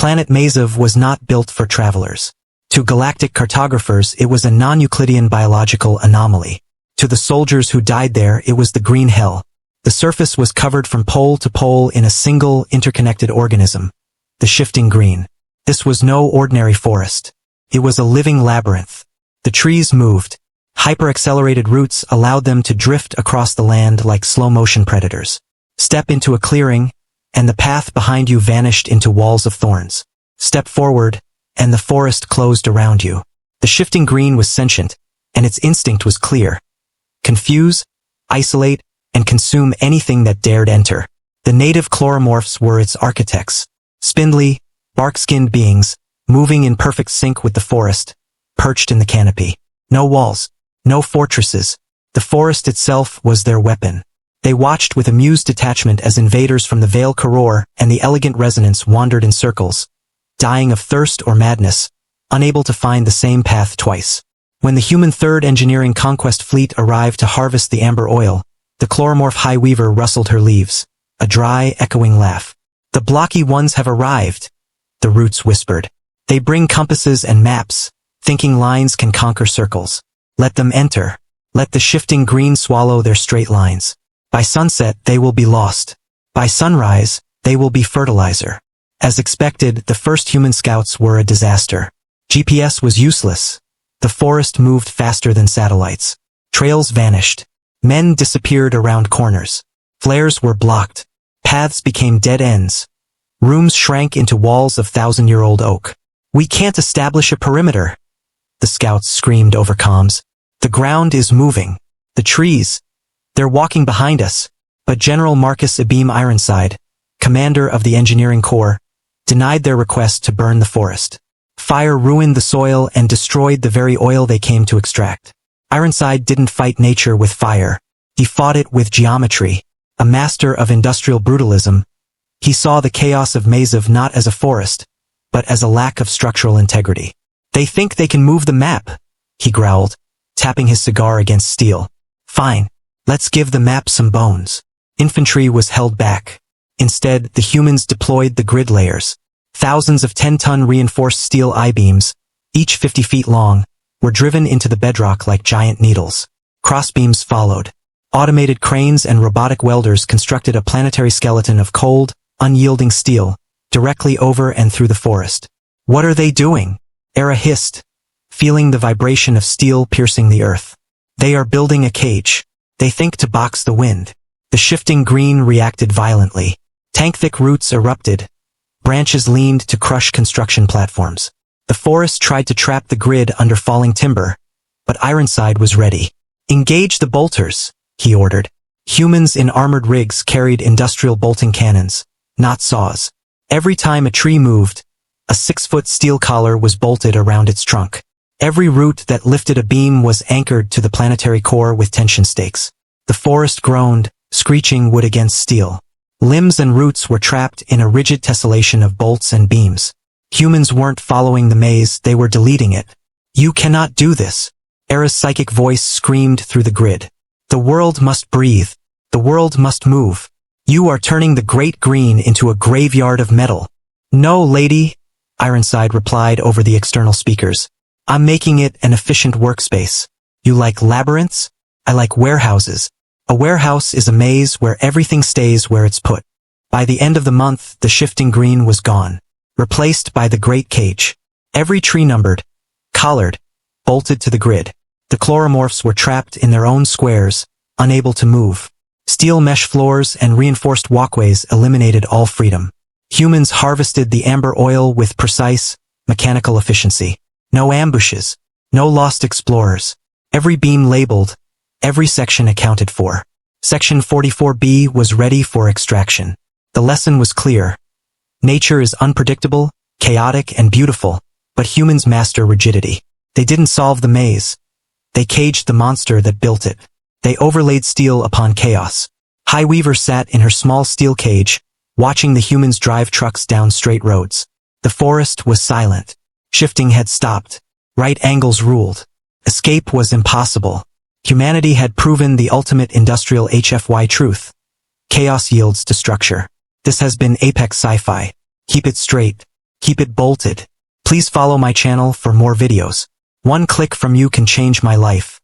planet Mazev was not built for travelers. To galactic cartographers, it was a non-Euclidean biological anomaly. To the soldiers who died there, it was the green hell. The surface was covered from pole to pole in a single, interconnected organism, the shifting green. This was no ordinary forest. It was a living labyrinth. The trees moved. Hyper-accelerated roots allowed them to drift across the land like slow-motion predators. Step into a clearing, and the path behind you vanished into walls of thorns. Step forward, and the forest closed around you. The shifting green was sentient, and its instinct was clear. Confuse, isolate, and consume anything that dared enter. The native chloromorphs were its architects. Spindly, bark-skinned beings, moving in perfect sync with the forest, perched in the canopy. No walls, no fortresses. The forest itself was their weapon. They watched with amused detachment as invaders from the Vale Karor and the elegant resonance wandered in circles, dying of thirst or madness, unable to find the same path twice. When the human Third Engineering Conquest Fleet arrived to harvest the amber oil, the chloromorph High Weaver rustled her leaves, a dry, echoing laugh. "The blocky ones have arrived," the roots whispered. "They bring compasses and maps, thinking lines can conquer circles. Let them enter. Let the shifting green swallow their straight lines. By sunset, they will be lost. By sunrise, they will be fertilizer." As expected, the first human scouts were a disaster. GPS was useless. The forest moved faster than satellites. Trails vanished. Men disappeared around corners. Flares were blocked. Paths became dead ends. Rooms shrank into walls of thousand-year-old oak. "We can't establish a perimeter," the scouts screamed over comms. "The ground is moving. The trees, they're walking behind us." But General Marcus Ironside, commander of the Engineering Corps, denied their request to burn the forest. Fire ruined the soil and destroyed the very oil they came to extract. Ironside didn't fight nature with fire. He fought it with geometry. A master of industrial brutalism, he saw the chaos of Mazev not as a forest, but as a lack of structural integrity. "They think they can move the map," he growled, tapping his cigar against steel. "Fine. Let's give the map some bones." Infantry was held back. Instead, the humans deployed the grid layers. Thousands of 10-ton reinforced steel I-beams, each 50 feet long, were driven into the bedrock like giant needles. Crossbeams followed. Automated cranes and robotic welders constructed a planetary skeleton of cold, unyielding steel, directly over and through the forest. "What are they doing?" Era hissed, feeling the vibration of steel piercing the earth. "They are building a cage. They think to box the wind." The shifting green reacted violently. Tank-thick roots erupted. Branches leaned to crush construction platforms. The forest tried to trap the grid under falling timber, but Ironside was ready. "Engage the bolters," he ordered. Humans in armored rigs carried industrial bolting cannons, not saws. Every time a tree moved, a 6-foot steel collar was bolted around its trunk. Every root that lifted a beam was anchored to the planetary core with tension stakes. The forest groaned, screeching wood against steel. Limbs and roots were trapped in a rigid tessellation of bolts and beams. Humans weren't following the maze, they were deleting it. "You cannot do this," Era's psychic voice screamed through the grid. "The world must breathe. The world must move. You are turning the great green into a graveyard of metal." "No, lady," Ironside replied over the external speakers. "I'm making it an efficient workspace. You like labyrinths? I like warehouses. A warehouse is a maze where everything stays where it's put." By the end of the month, the shifting green was gone, replaced by the great cage. Every tree numbered, collared, bolted to the grid. The chloromorphs were trapped in their own squares, unable to move. Steel mesh floors and reinforced walkways eliminated all freedom. Humans harvested the amber oil with precise, mechanical efficiency. No ambushes, no lost explorers. Every beam labeled, every section accounted for. Section 44B was ready for extraction. The lesson was clear. Nature is unpredictable, chaotic, and beautiful, but humans master rigidity. They didn't solve the maze. They caged the monster that built it. They overlaid steel upon chaos. High Weaver sat in her small steel cage, watching the humans drive trucks down straight roads. The forest was silent. Shifting had stopped. Right angles ruled. Escape was impossible. Humanity had proven the ultimate industrial HFY truth. Chaos yields to structure. This has been Apex Sci-Fi. Keep it straight. Keep it bolted. Please follow my channel for more videos. One click from you can change my life.